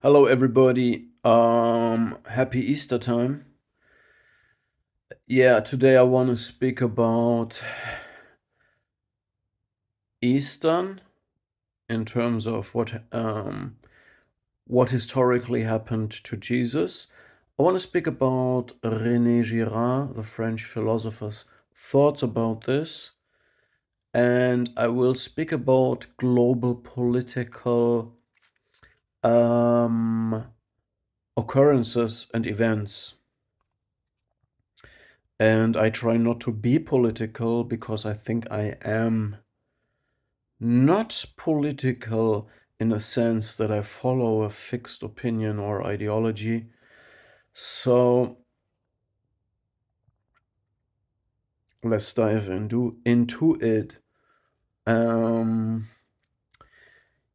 Hello, everybody. Happy Easter time. Yeah, today I want to speak about Eastern in terms of what historically happened to Jesus. I want to speak about René Girard, the French philosopher's thoughts about this, and I will speak about global political um, occurrences and events. And I try not to be political because I think I am not political in a sense that I follow a fixed opinion or ideology. So let's dive into it. Um,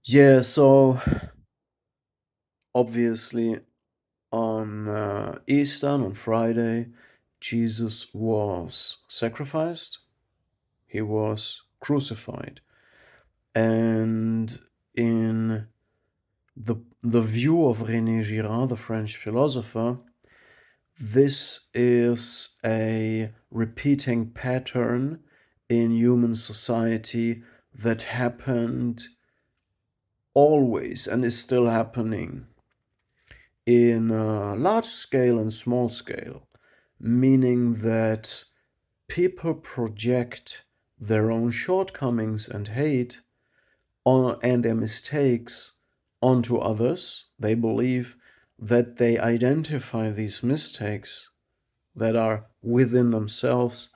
yeah, so obviously on Easter, on Friday, Jesus was sacrificed, he was crucified. And in the view of René Girard, the French philosopher, this is a repeating pattern in human society that happened always and is still happening in large scale and small scale, meaning that people project their own shortcomings and hate and their mistakes onto others. They believe that they identify these mistakes that are within themselves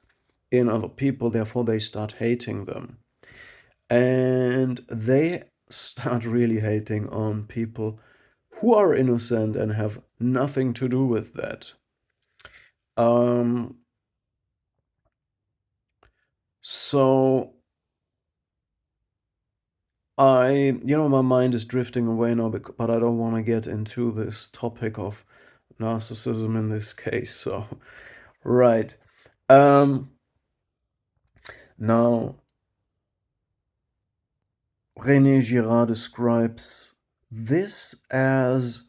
in other people, therefore, they start hating them. And they start really hating on people who are innocent and have nothing to do with that. Um, so my mind is drifting away now, but I don't want to get into this topic of narcissism in this case. So, right. Um, Now, René Girard describes this as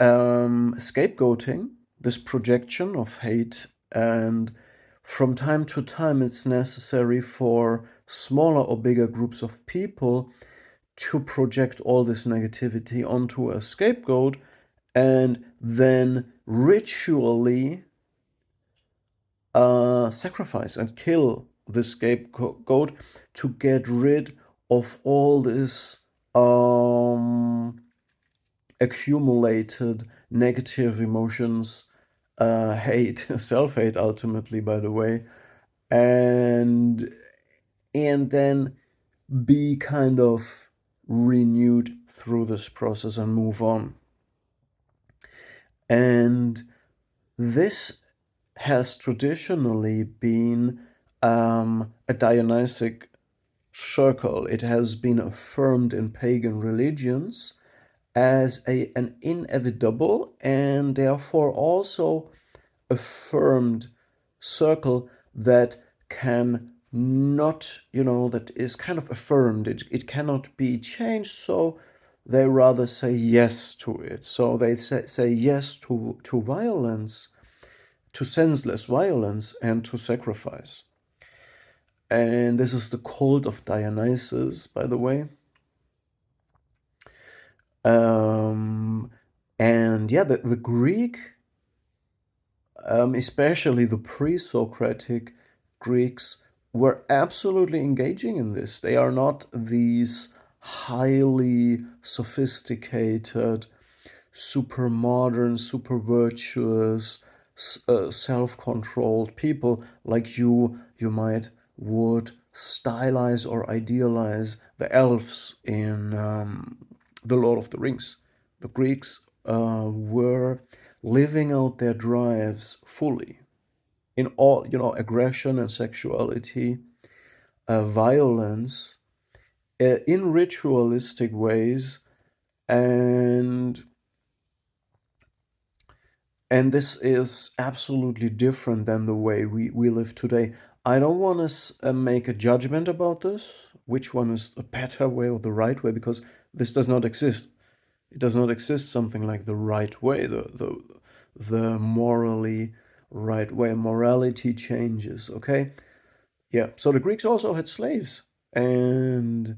scapegoating, this projection of hate, and from time to time it's necessary for smaller or bigger groups of people to project all this negativity onto a scapegoat and then ritually sacrifice and kill the scapegoat to get rid of all this accumulated negative emotions, hate, self-hate ultimately, by the way, and then be kind of renewed through this process and move on. And this has traditionally been a Dionysic circle. It has been affirmed in pagan religions as an inevitable and therefore also affirmed circle that can not, that is kind of affirmed. It cannot be changed, so they rather say yes to it. So they say yes to violence, to senseless violence, and to sacrifice. And this is the cult of Dionysus, by the way. Um, and yeah, the Greek, especially the pre-Socratic Greeks, were absolutely engaging in this. They are not these highly sophisticated, super modern, super virtuous, self-controlled people like you might would stylize or idealize the elves in the Lord of the Rings. The Greeks were living out their drives fully in all, aggression and sexuality, violence, in ritualistic ways, and this is absolutely different than the way we live today. I don't want to make a judgment about this, which one is the better way or the right way, because this does not exist. It does not exist something like the right way, the morally right way. Morality changes, okay? Yeah. So the Greeks also had slaves, and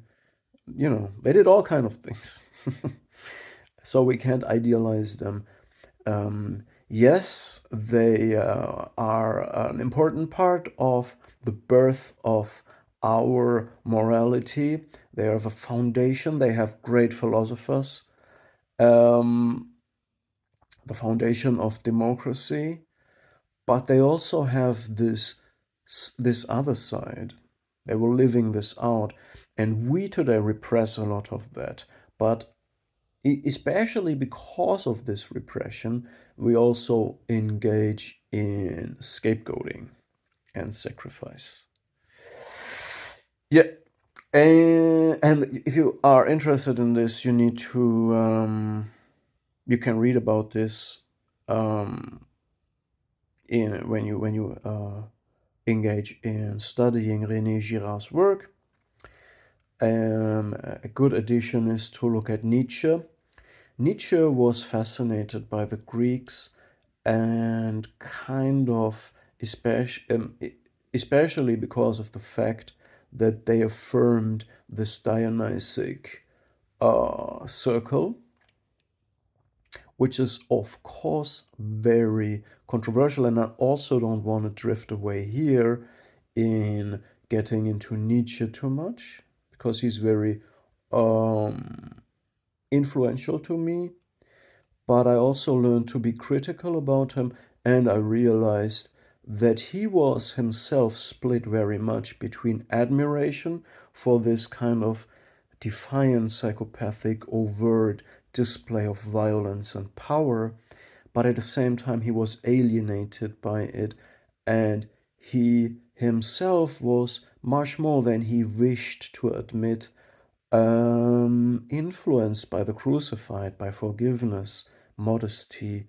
they did all kind of things. So we can't idealize them. Yes, they are an important part of the birth of our morality. They are the foundation. They have great philosophers. Um, the foundation of democracy, but they also have this other side. They were living this out, and we today repress a lot of that. But especially because of this repression, we also engage in scapegoating and sacrifice. Yeah, and if you are interested in this, you can read about this um, in when you engage in studying René Girard's work. A good addition is to look at Nietzsche. Nietzsche was fascinated by the Greeks and kind of especially because of the fact that they affirmed this Dionysic circle, which is of course very controversial. And I also don't want to drift away here in getting into Nietzsche too much because he's very um, influential to me. But I also learned to be critical about him, and I realized that he was himself split very much between admiration for this kind of defiant, psychopathic, overt display of violence and power, but at the same time, he was alienated by it, and he himself was much more than he wished to admit influenced by the crucified, by forgiveness, modesty,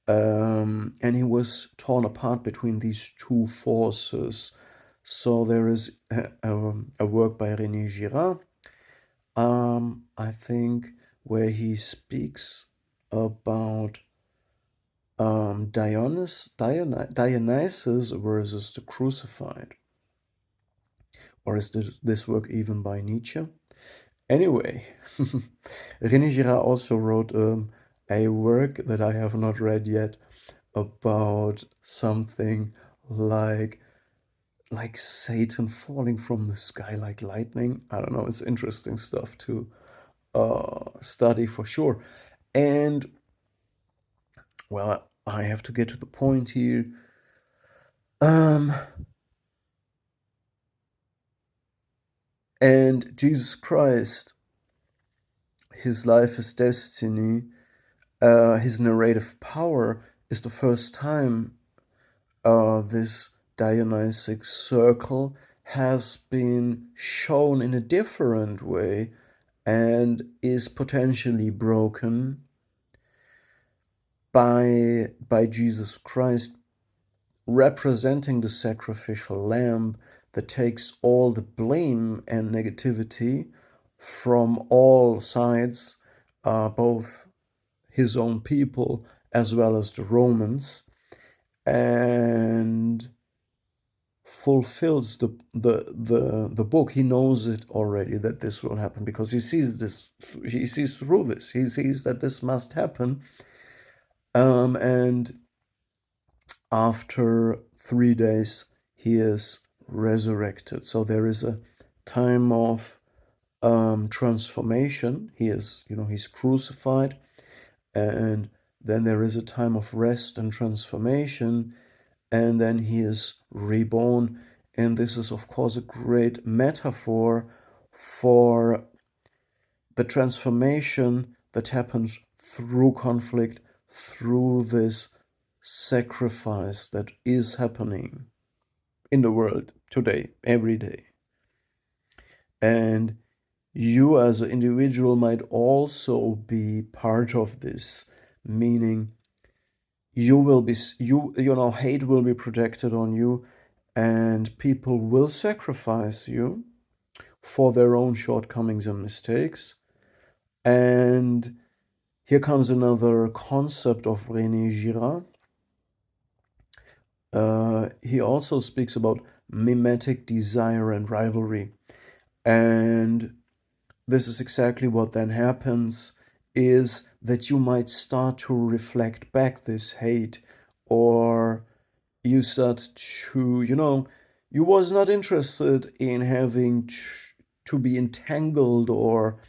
and he was torn apart between these two forces. So there is a work by René Girard, I think, where he speaks about Dionysus versus the crucified. Or is this work even by Nietzsche? Anyway, René Girard also wrote a work that I have not read yet about something like Satan falling from the sky like lightning. I don't know. It's interesting stuff to study for sure. And well, I have to get to the point here. Um, and Jesus Christ, his life, his destiny, his narrative power is the first time this Dionysic circle has been shown in a different way and is potentially broken by Jesus Christ representing the sacrificial lamb that takes all the blame and negativity from all sides, both his own people as well as the Romans, and fulfills the book. He knows it already that this will happen because he sees through this, he sees that this must happen, and after 3 days he is resurrected. So there is a time of transformation. He's crucified, and then there is a time of rest and transformation, and then he is reborn. And this is, of course, a great metaphor for the transformation that happens through conflict, through this sacrifice that is happening in the world today, every day. And you as an individual might also be part of this, meaning hate will be projected on you, and people will sacrifice you for their own shortcomings and mistakes. And Here comes another concept of René Girard. He also speaks about mimetic desire and rivalry. And this is exactly what then happens, is that you might start to reflect back this hate, or you start to, you was not interested in having to be entangled or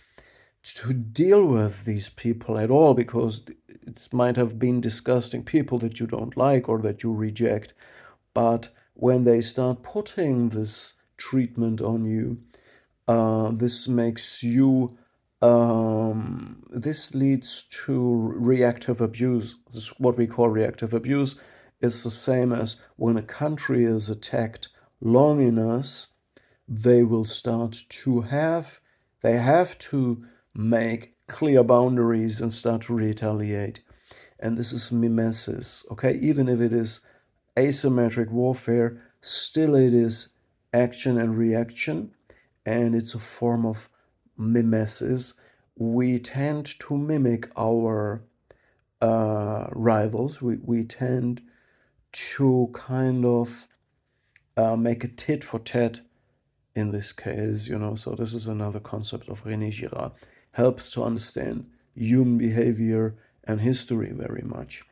to deal with these people at all, because it might have been disgusting people that you don't like or that you reject. But when they start putting this treatment on you, this makes you, this leads to reactive abuse. This is what we call reactive abuse. It's the same as when a country is attacked long enough, they will start to have, they have to make clear boundaries and start to retaliate. And this is mimesis, okay? Even if it is asymmetric warfare, still it is action and reaction, and it's a form of mimesis. We tend to mimic our rivals. We tend to kind of make a tit for tat in this case, So this is another concept of René Girard. Helps to understand human behavior and history very much.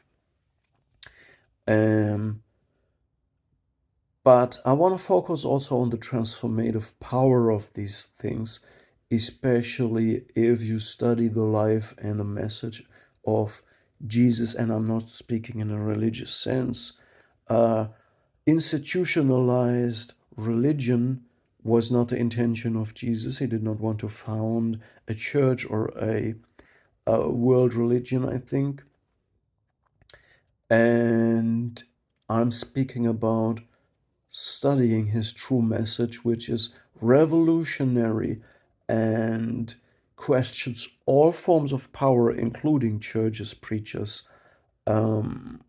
Um, But I want to focus also on the transformative power of these things, especially if you study the life and the message of Jesus. And I'm not speaking in a religious sense. Uh, Institutionalized religion was not the intention of Jesus. He did not want to found a church or a world religion, I think. And I'm speaking about studying his true message, which is revolutionary and questions all forms of power, including churches, preachers, um,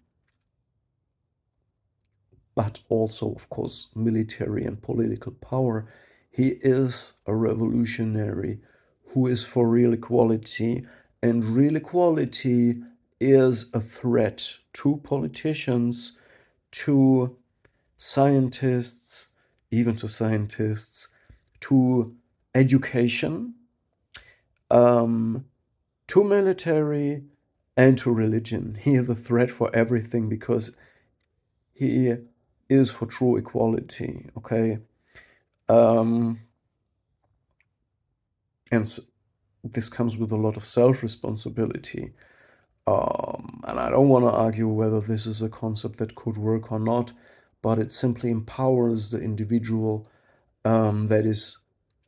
but also, of course, military and political power. He is a revolutionary who is for real equality, and real equality is a threat to politicians, to scientists, even to scientists, to education, um, to military, and to religion. He is a threat for everything because he is for true equality, okay? Um, and this comes with a lot of self-responsibility. And I don't want to argue whether this is a concept that could work or not, but it simply empowers the individual that is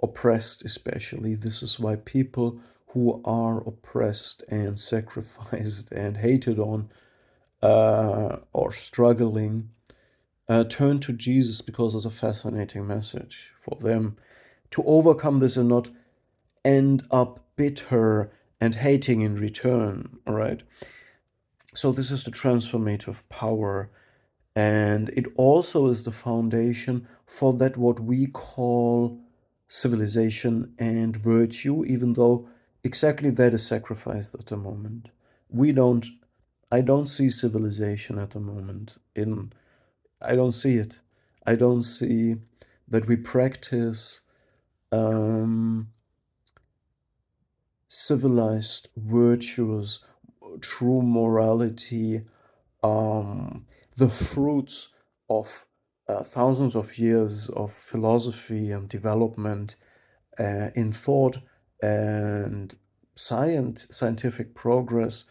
oppressed, especially. This is why people who are oppressed and sacrificed and hated on or struggling turn to Jesus, because it's a fascinating message for them to overcome this and not end up bitter and hating in return. All right. So, this is the transformative power, and it also is the foundation for that what we call civilization and virtue, even though exactly that is sacrificed at the moment. We don't, I don't see civilization at the moment. I don't see it. I don't see that we practice um, civilized virtues, true morality, the fruits of thousands of years of philosophy and development in thought and scientific progress.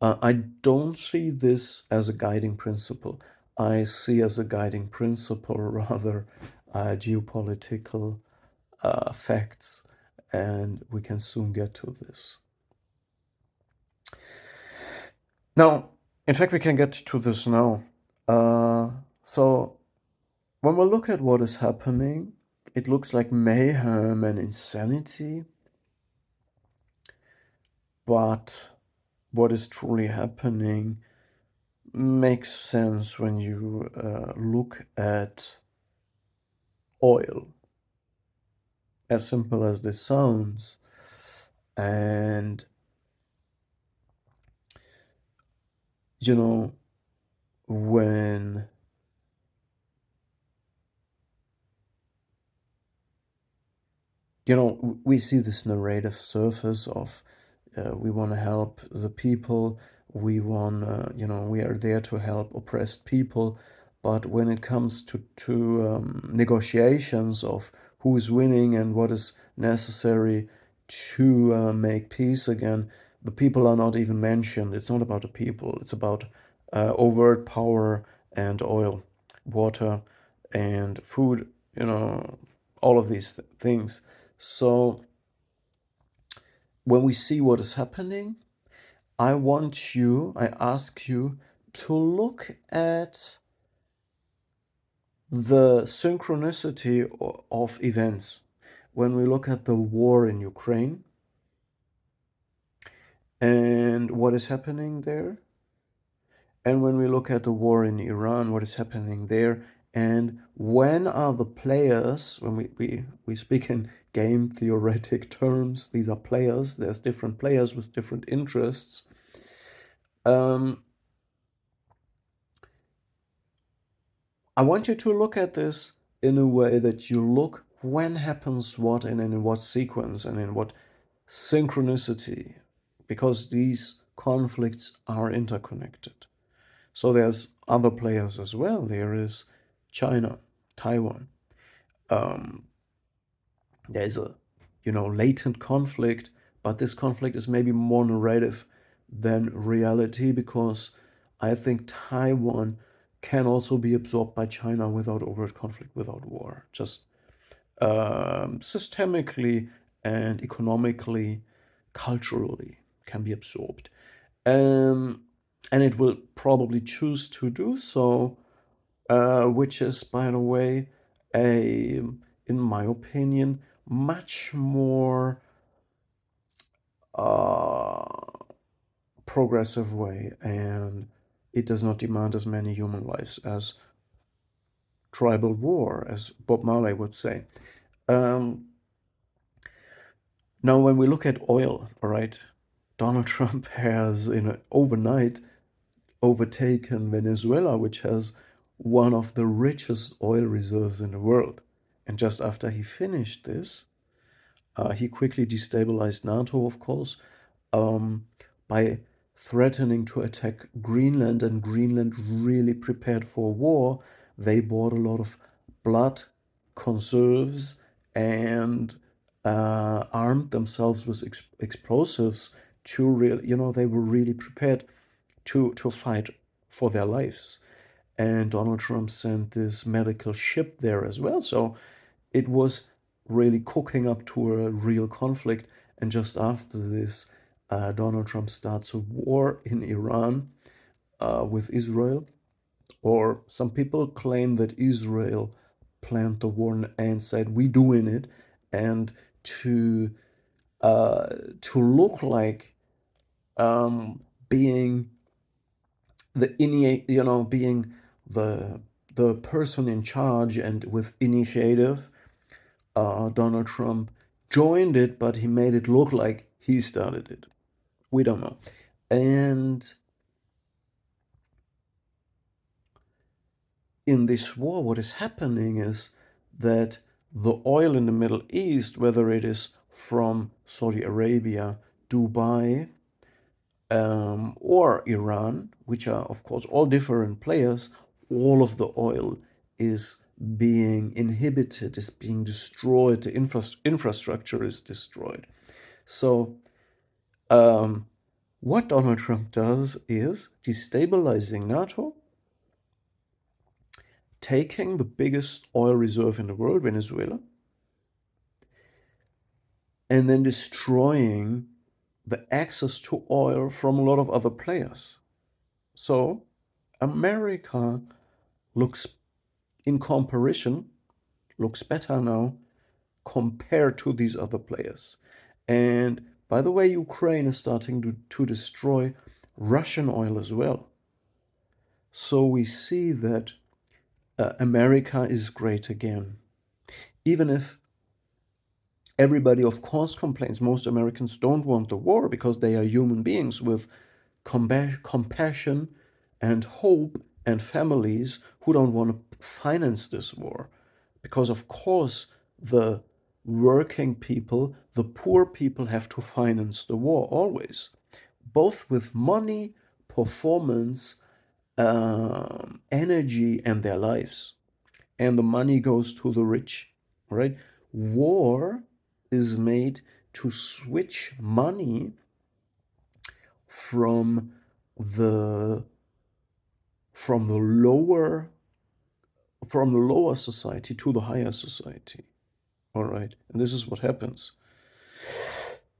I don't see this as a guiding principle. I see as a guiding principle rather geopolitical facts, and we can soon get to this. Now, in fact, we can get to this now. So, when we look at what is happening, it looks like mayhem and insanity, but what is truly happening makes sense when you look at oil, as simple as this sounds. And you know, when we see this narrative surface of we want to help the people, we want we are there to help oppressed people, but when it comes to negotiations of who's winning and what is necessary to make peace again, the people are not even mentioned. It's not about the people, it's about overt power and oil, water, and food, all of these things. So when we see what is happening, I ask you to look at the synchronicity of events. When we look at the war in Ukraine and what is happening there, and when we look at the war in Iran, what is happening there, and when are the players, when we speak in game theoretic terms, these are players, there's different players with different interests. Um, I want you to look at this in a way that you look when happens what and in what sequence and in what synchronicity, because these conflicts are interconnected. So there's other players as well. There is China, Taiwan. Um, there's a latent conflict, but this conflict is maybe more narrative than reality, because I think Taiwan can also be absorbed by China without overt conflict, without war, just systemically and economically, culturally can be absorbed. Um, and it will probably choose to do so, which is, by the way, in my opinion, much more uh, progressive way, and it does not demand as many human lives as tribal war, as Bob Marley would say. Um, Now, when we look at oil, all right, Donald Trump has, overnight overtaken Venezuela, which has one of the richest oil reserves in the world. And just after he finished this, he quickly destabilized NATO, of course, um, by threatening to attack Greenland, and Greenland really prepared for war. They bought a lot of blood conserves and armed themselves with explosives to really, they were really prepared to fight for their lives. And Donald Trump sent this medical ship there as well. So it was really cooking up to a real conflict. And just after this, Donald Trump starts a war in Iran with Israel. Or some people claim that Israel planned the war and said, "We doing it," and to uh, to look like being being the the person in charge and with initiative. Donald Trump joined it, but he made it look like he started it. We don't know. And in this war, what is happening is that the oil in the Middle East, whether it is from Saudi Arabia, Dubai, or Iran, which are, of course, all different players, all of the oil is being inhibited, is being destroyed, the infrastructure is destroyed. So, um, what Donald Trump does is destabilizing NATO, taking the biggest oil reserve in the world, Venezuela, and then destroying the access to oil from a lot of other players. So, America looks, in comparison, looks better now compared to these other players. And by the way, Ukraine is starting to destroy Russian oil as well. So we see that America is great again. Even if everybody, of course, complains, most Americans don't want the war because they are human beings with compassion and hope and families who don't want to finance this war. Because, of course, the working people, the poor people have to finance the war always, both with money, performance, energy, and their lives. And the money goes to the rich, right? War is made to switch money from the from the lower from the lower society to the higher society. All right, and this is what happens.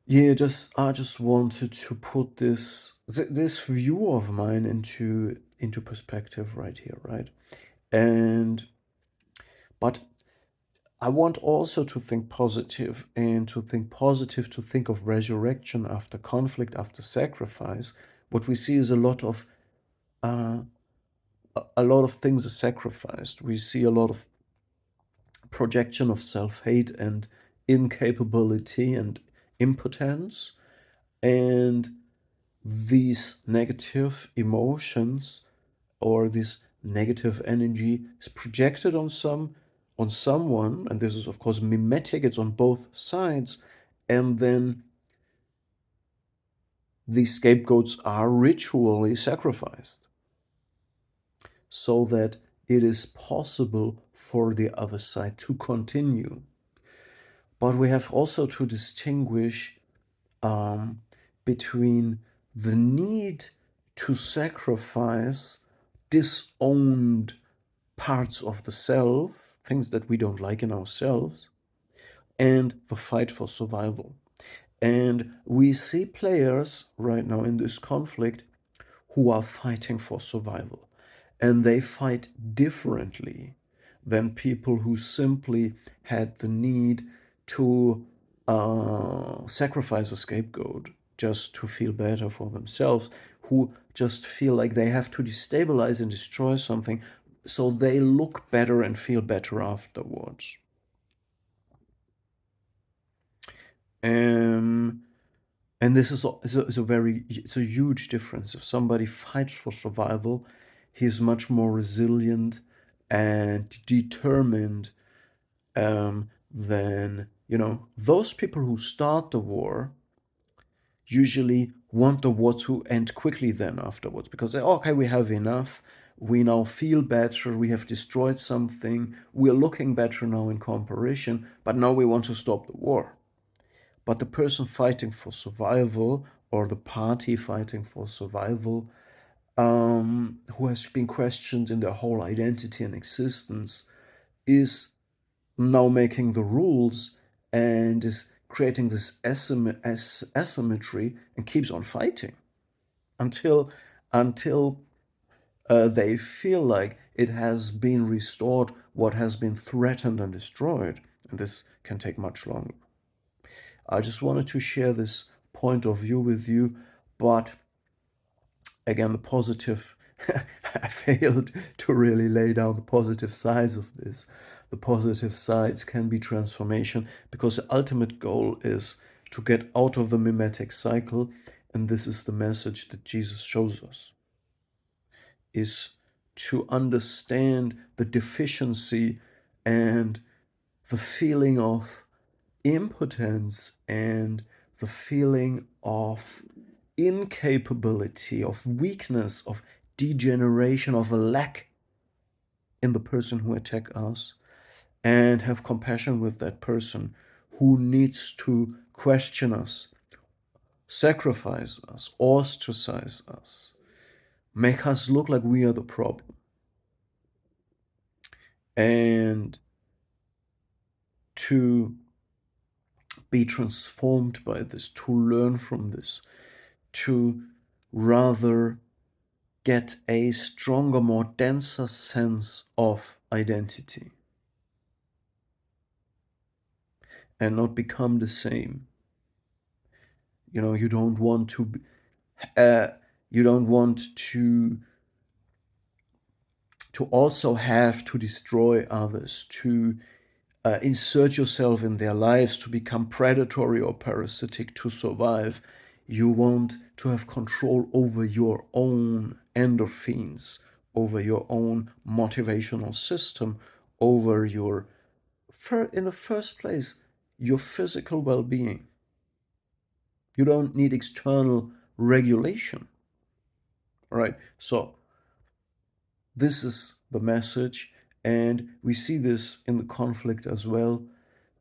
Yeah, just I just wanted to put this view of mine into perspective right here, right? And but I want also to think positive, and to think positive, to think of resurrection after conflict, after sacrifice. What we see is uh, a lot of things are sacrificed. We see a lot of projection of self-hate and incapability and impotence, and these negative emotions or this negative energy is projected on someone, and this is of course mimetic, it's on both sides, and then these scapegoats are ritually sacrificed so that it is possible for the other side to continue. But we have also to distinguish um, between the need to sacrifice disowned parts of the self, things that we don't like in ourselves, and the fight for survival. And we see players right now in this conflict who are fighting for survival. And they fight differently than people who simply had the need to sacrifice a scapegoat just to feel better for themselves, who just feel like they have to destabilize and destroy something so they look better and feel better afterwards. Um, and this is a very it's a huge difference. If somebody fights for survival, he is much more resilient and determined than those people who start the war usually want the war to end quickly then afterwards, because they, okay, we have enough, we now feel better, we have destroyed something, we're looking better now in comparison, but now we want to stop the war. But the person fighting for survival, or the party fighting for survival, who has been questioned in their whole identity and existence, is now making the rules and is creating this asymmetry and keeps on fighting until until they feel like it has been restored what has been threatened and destroyed. And this can take much longer. I just wanted to share this point of view with you, but again, the positive, I failed to really lay down the positive sides of this. The positive sides can be transformation, because the ultimate goal is to get out of the mimetic cycle, and this is the message that Jesus shows us, is to understand the deficiency and the feeling of impotence and the feeling of incapability, of weakness, of degeneration, of a lack in the person who attack us, and have compassion with that person who needs to question us, sacrifice us, ostracize us, make us look like we are the problem, and to be transformed by this, to learn from this, to rather get a stronger, more denser sense of identity and not become the same. You don't want to uh, you don't want to also have to destroy others, to insert yourself in their lives, to become predatory or parasitic to survive. You want to have control over your own endorphins, over your own motivational system, over your, in the first place, your physical well being. You don't need external regulation, right? So, this is the message, and we see this in the conflict as well,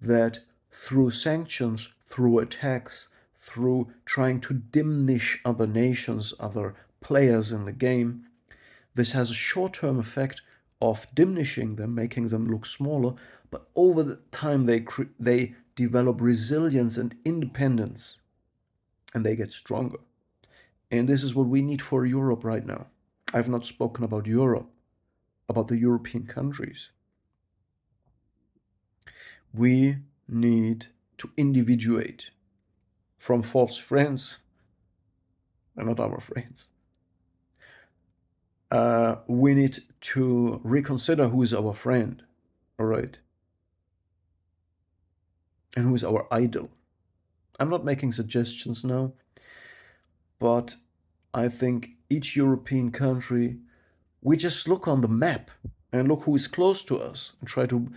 that through sanctions, through attacks, through trying to diminish other nations, other players in the game, this has a short term effect of diminishing them, making them look smaller, but over the time they develop resilience and independence, and they get stronger. And this is what we need for Europe right now. I've not spoken about Europe, about the European countries. We need to individuate from false friends. They're not our friends. We need to reconsider who is our friend, all right, and who is our idol. I'm not making suggestions now, but I think each European country, we just look on the map and look who is close to us and try to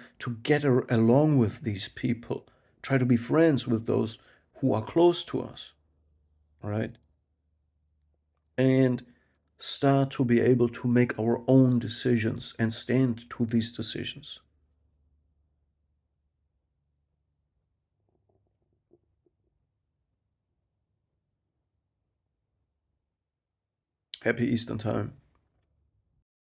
get along with these people, try to be friends with those who are close to us, right? And start to be able to make our own decisions and stand to these decisions. Happy Eastern time.